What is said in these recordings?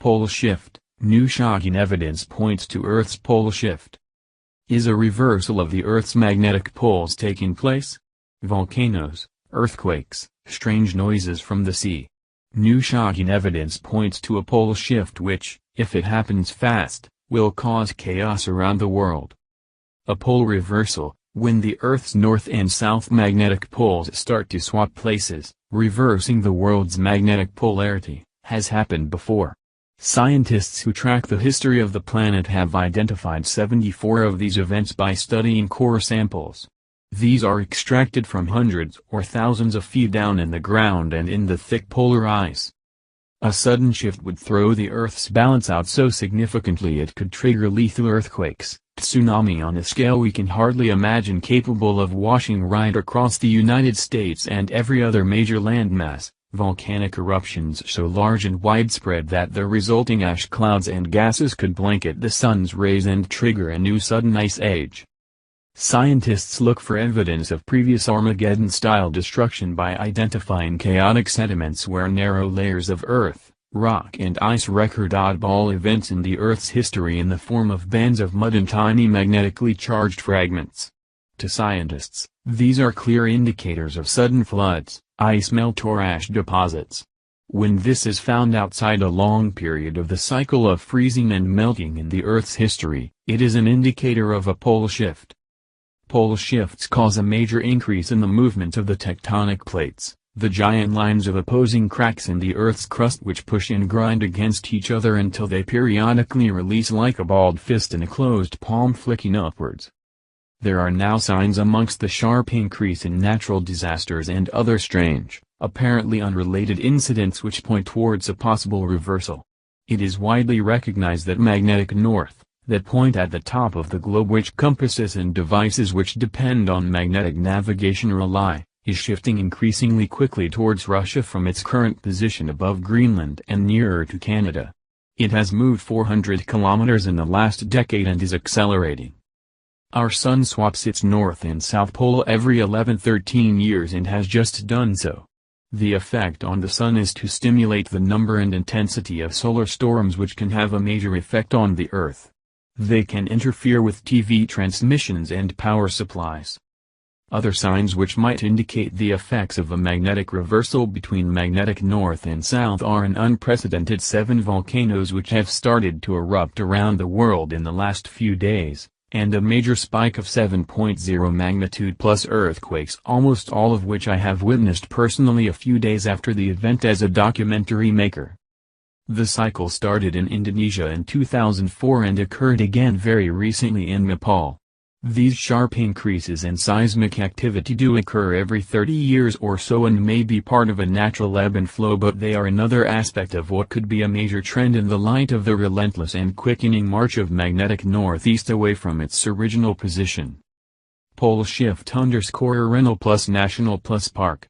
Pole shift. New shocking evidence points to Earth's pole shift. Is a reversal of the Earth's magnetic poles taking place? Volcanoes, earthquakes, strange noises from the sea. New shocking evidence points to a pole shift which, if it happens fast, will cause chaos around the world. A pole reversal, when the Earth's north and south magnetic poles start to swap places, reversing the world's magnetic polarity, has happened before. Scientists who track the history of the planet have identified 74 of these events by studying core samples. These are extracted from hundreds or thousands of feet down in the ground and in the thick polar ice. A sudden shift would throw the Earth's balance out so significantly it could trigger lethal earthquakes, tsunami on a scale we can hardly imagine, capable of washing right across the United States and every other major landmass. Volcanic eruptions so large and widespread that the resulting ash clouds and gases could blanket the sun's rays and trigger a new sudden ice age. Scientists look for evidence of previous Armageddon-style destruction by identifying chaotic sediments where narrow layers of earth, rock and ice record oddball events in the Earth's history in the form of bands of mud and tiny magnetically charged fragments. To scientists, these are clear indicators of sudden floods, ice melt or ash deposits. When this is found outside a long period of the cycle of freezing and melting in the Earth's history, it is an indicator of a pole shift. Pole shifts cause a major increase in the movement of the tectonic plates, the giant lines of opposing cracks in the Earth's crust which push and grind against each other until they periodically release like a balled fist in a closed palm flicking upwards. There are now signs amongst the sharp increase in natural disasters and other strange, apparently unrelated incidents which point towards a possible reversal. It is widely recognized that magnetic north, that point at the top of the globe which compasses and devices which depend on magnetic navigation rely, is shifting increasingly quickly towards Russia from its current position above Greenland and nearer to Canada. It has moved 400 kilometers in the last decade and is accelerating. Our sun swaps its north and south pole every 11-13 years and has just done so. The effect on the sun is to stimulate the number and intensity of solar storms which can have a major effect on the Earth. They can interfere with TV transmissions and power supplies. Other signs which might indicate the effects of a magnetic reversal between magnetic north and south are an unprecedented 7 volcanoes which have started to erupt around the world in the last few days, and a major spike of 7.0 magnitude plus earthquakes, almost all of which I have witnessed personally a few days after the event as a documentary maker. The cycle started in Indonesia in 2004 and occurred again very recently in Nepal. These sharp increases in seismic activity do occur every 30 years or so and may be part of a natural ebb and flow, but they are another aspect of what could be a major trend in the light of the relentless and quickening march of magnetic northeast away from its original position. Pole shift _Renal plus National plus Park.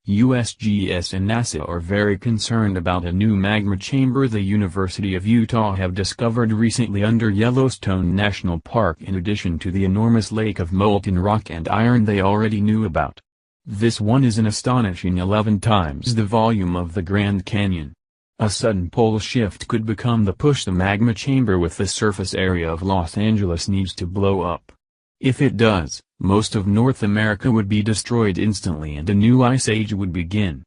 USGS and NASA are very concerned about a new magma chamber the University of Utah have discovered recently under Yellowstone National Park in addition to the enormous lake of molten rock and iron they already knew about. This one is an astonishing 11 times the volume of the Grand Canyon. A sudden pole shift could become the push the magma chamber with the surface area of Los Angeles needs to blow up. If it does, most of North America would be destroyed instantly and a new ice age would begin.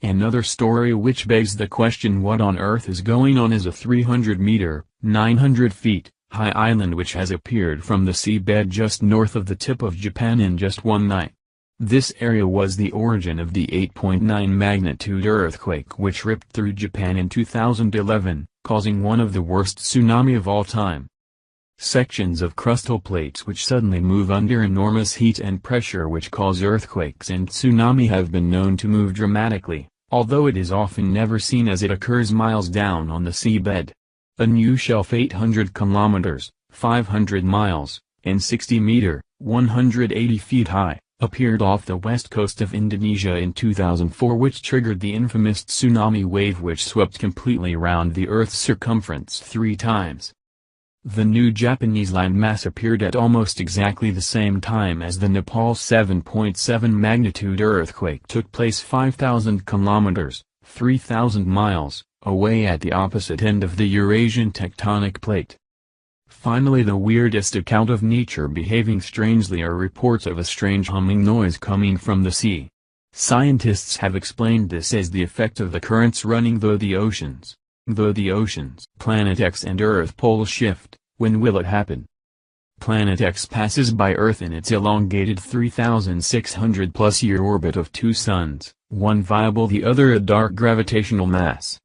Another story which begs the question what on earth is going on is a 300-meter, 900 feet, high island which has appeared from the seabed just north of the tip of Japan in just one night. This area was the origin of the 8.9 magnitude earthquake which ripped through Japan in 2011, causing one of the worst tsunami of all time. Sections of crustal plates which suddenly move under enormous heat and pressure which cause earthquakes and tsunami have been known to move dramatically, although it is often never seen as it occurs miles down on the seabed. A new shelf 800 kilometers, 500 miles, and 60 meter, 180 feet high, appeared off the west coast of Indonesia in 2004 which triggered the infamous tsunami wave which swept completely around the Earth's circumference 3 times. The new Japanese landmass appeared at almost exactly the same time as the Nepal 7.7 magnitude earthquake took place 5,000 kilometers, 3,000 miles, away at the opposite end of the Eurasian tectonic plate. Finally, the weirdest account of nature behaving strangely are reports of a strange humming noise coming from the sea. Scientists have explained this as the effect of the currents running through the oceans. Planet X and Earth pole shift, when will it happen? Planet X passes by Earth in its elongated 3,600+ year orbit of two suns, one viable, the other a dark gravitational mass.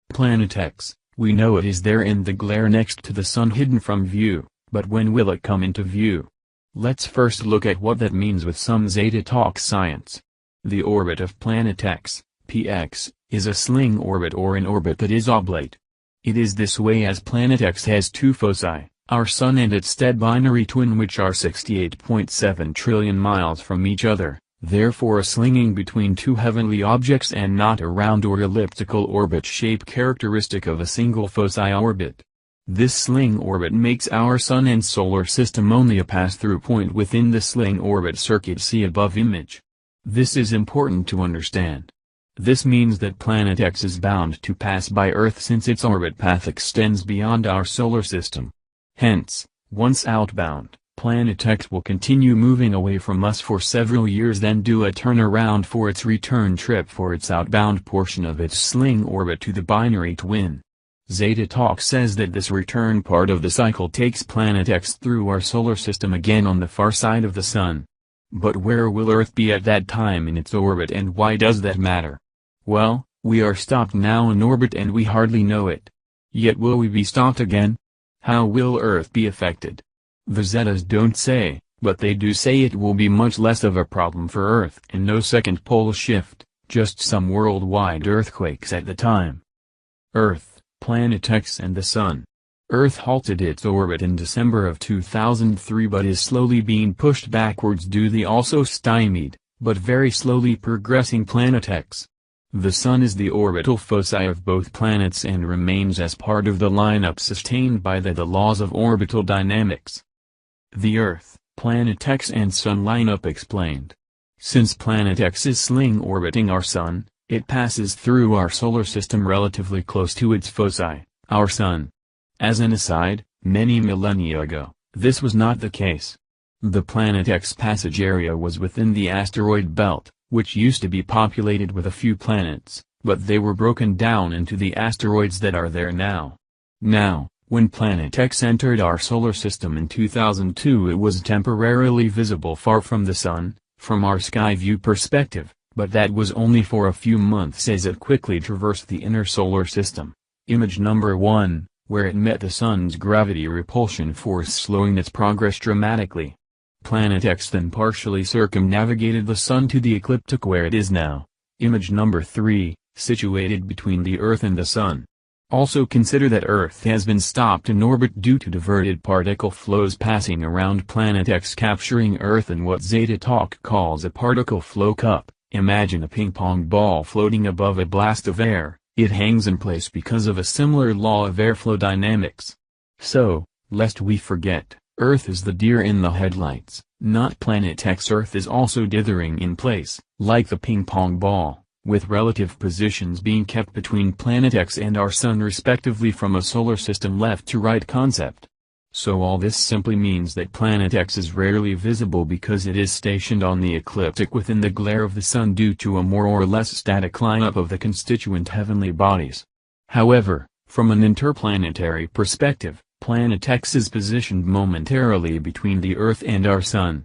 Planet X, we know it is there in the glare next to the Sun, hidden from view, but when will it come into view? Let's first look at what that means with some Zeta talk science. The orbit of Planet X, px, is a sling orbit, or an orbit that is oblate. It is this way as Planet X has two foci, our Sun and its dead binary twin, which are 68.7 trillion miles from each other, therefore a slinging between two heavenly objects and not a round or elliptical orbit shape characteristic of a single foci orbit. This sling orbit makes our Sun and Solar System only a pass-through point within the sling orbit circuit, see above image. This is important to understand. This means that Planet X is bound to pass by Earth since its orbit path extends beyond our Solar System. Hence, once outbound, Planet X will continue moving away from us for several years, then do a turnaround for its return trip for its outbound portion of its sling orbit to the binary twin. Zeta Talk says that this return part of the cycle takes Planet X through our Solar System again on the far side of the Sun. But where will Earth be at that time in its orbit, and why does that matter? Well, we are stopped now in orbit and we hardly know it. Yet will we be stopped again? How will Earth be affected? The Zetas don't say, but they do say it will be much less of a problem for Earth and no second pole shift, just some worldwide earthquakes at the time. Earth, Planet X and the Sun. Earth halted its orbit in December of 2003 but is slowly being pushed backwards due to the also stymied, but very slowly progressing Planet X. The Sun is the orbital foci of both planets and remains as part of the lineup sustained by the laws of orbital dynamics. The Earth, Planet X and Sun lineup explained. Since Planet X is sling orbiting our Sun, it passes through our Solar System relatively close to its foci, our Sun. As an aside, many millennia ago, this was not the case. The Planet X passage area was within the asteroid belt, which used to be populated with a few planets, but they were broken down into the asteroids that are there now. Now, when Planet X entered our Solar System in 2002, it was temporarily visible far from the Sun, from our sky view perspective, but that was only for a few months as it quickly traversed the inner Solar System. Image number 1. Where it met the Sun's gravity repulsion force, slowing its progress dramatically. Planet X then partially circumnavigated the Sun to the ecliptic where it is now. Image number 3, situated between the Earth and the Sun. Also consider that Earth has been stopped in orbit due to diverted particle flows passing around Planet X, capturing Earth in what Zeta Talk calls a particle flow cup. Imagine a ping-pong ball floating above a blast of air. It hangs in place because of a similar law of airflow dynamics. So, lest we forget, Earth is the deer in the headlights, not Planet X. Earth is also dithering in place, like the ping-pong ball, with relative positions being kept between Planet X and our Sun respectively from a Solar System left to right concept. So all this simply means that Planet X is rarely visible because it is stationed on the ecliptic within the glare of the Sun due to a more or less static lineup of the constituent heavenly bodies. However, from an interplanetary perspective, Planet X is positioned momentarily between the Earth and our Sun.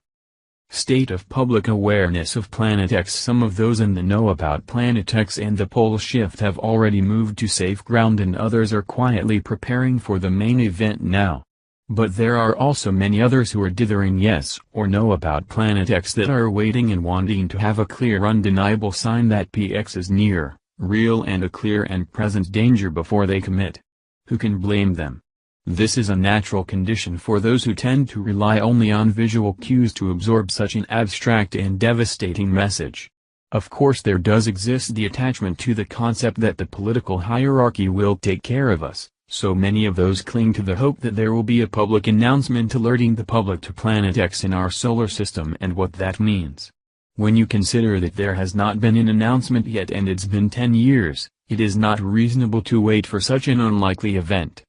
State of public awareness of Planet X. Some of those in the know about Planet X and the pole shift have already moved to safe ground and others are quietly preparing for the main event now. But there are also many others who are dithering yes or no about Planet X that are waiting and wanting to have a clear undeniable sign that PX is near, real and a clear and present danger before they commit. Who can blame them? This is a natural condition for those who tend to rely only on visual cues to absorb such an abstract and devastating message. Of course there does exist the attachment to the concept that the political hierarchy will take care of us. So many of those cling to the hope that there will be a public announcement alerting the public to Planet X in our Solar System and what that means. When you consider that there has not been an announcement yet and it's been 10 years, it is not reasonable to wait for such an unlikely event.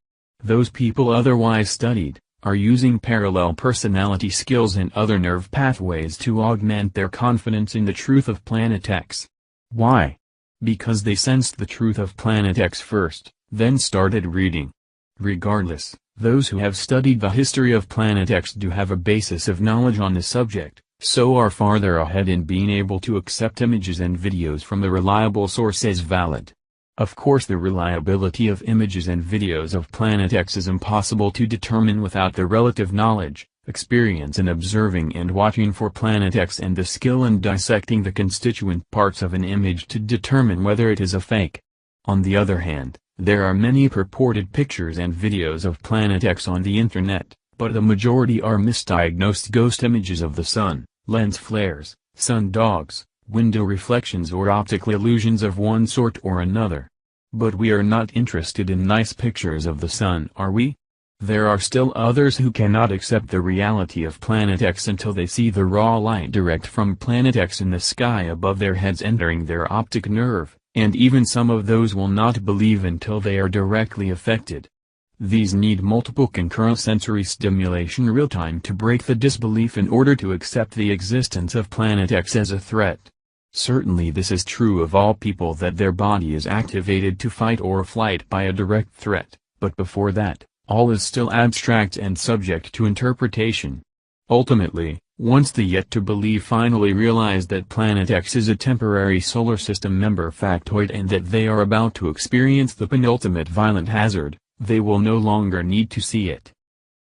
Those people otherwise studied, are using parallel personality skills and other nerve pathways to augment their confidence in the truth of Planet X. Why? Because they sensed the truth of Planet X first, then started reading. Regardless, those who have studied the history of Planet X do have a basis of knowledge on the subject, so are farther ahead in being able to accept images and videos from the reliable source as valid. Of course, the reliability of images and videos of Planet X is impossible to determine without the relative knowledge, experience in observing and watching for Planet X and the skill in dissecting the constituent parts of an image to determine whether it is a fake. On the other hand, there are many purported pictures and videos of Planet X on the internet, but the majority are misdiagnosed ghost images of the sun, lens flares, sun dogs, window reflections or optical illusions of one sort or another. But we are not interested in nice pictures of the sun, are we? There are still others who cannot accept the reality of Planet X until they see the raw light direct from Planet X in the sky above their heads entering their optic nerve, and even some of those will not believe until they are directly affected. These need multiple concurrent sensory stimulation real-time to break the disbelief in order to accept the existence of Planet X as a threat. Certainly this is true of all people that their body is activated to fight or flight by a direct threat, but before that, all is still abstract and subject to interpretation. Ultimately, once the yet-to-believe finally realize that Planet X is a temporary solar system member factoid and that they are about to experience the penultimate violent hazard, they will no longer need to see it.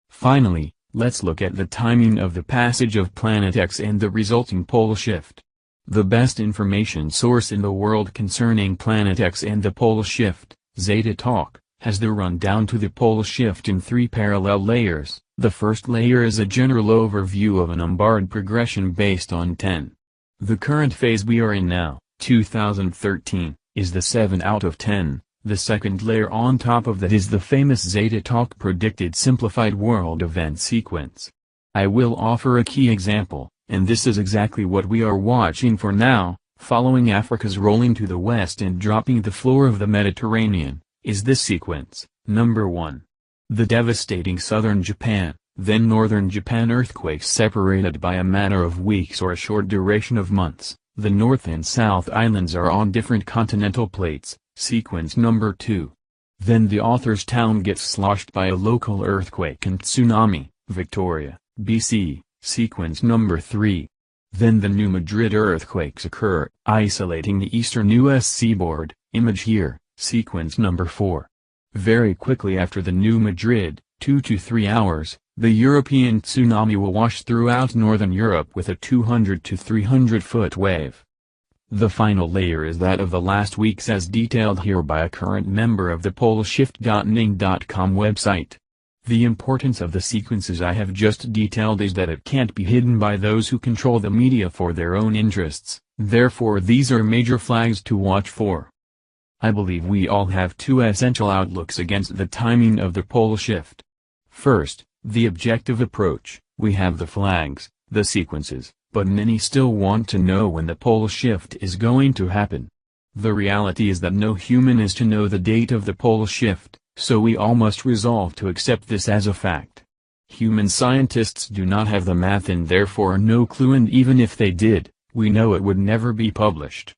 Finally, let's look at the timing of the passage of Planet X and the resulting pole shift. The best information source in the world concerning Planet X and the pole shift, Zeta Talk, has the rundown to the pole shift in 3 parallel layers. The first layer is a general overview of an umbard progression based on 10. The current phase we are in now, 2013, is the 7 out of 10. The second layer on top of that is the famous Zeta Talk predicted simplified world event sequence. I will offer a key example, and this is exactly what we are watching for now, following Africa's rolling to the west and dropping the floor of the Mediterranean, is this sequence. Number 1. The devastating southern Japan, then northern Japan earthquakes separated by a matter of weeks or a short duration of months. The North and South Islands are on different continental plates, sequence number 2. Then the author's town gets sloshed by a local earthquake and tsunami, Victoria, BC, sequence number 3. Then the New Madrid earthquakes occur, isolating the eastern U.S. seaboard, image here, sequence number 4. Very quickly after the New Madrid, 2 to 3 hours, the European tsunami will wash throughout northern Europe with a 200 to 300 foot wave. The final layer is that of the last weeks as detailed here by a current member of the poleshift.ning.com website. The importance of the sequences I have just detailed is that it can't be hidden by those who control the media for their own interests, therefore these are major flags to watch for. I believe we all have 2 essential outlooks against the timing of the pole shift. First, the objective approach. We have the flags, the sequences, but many still want to know when the pole shift is going to happen. The reality is that no human is to know the date of the pole shift, so we all must resolve to accept this as a fact. Human scientists do not have the math and therefore no clue, and even if they did, we know it would never be published.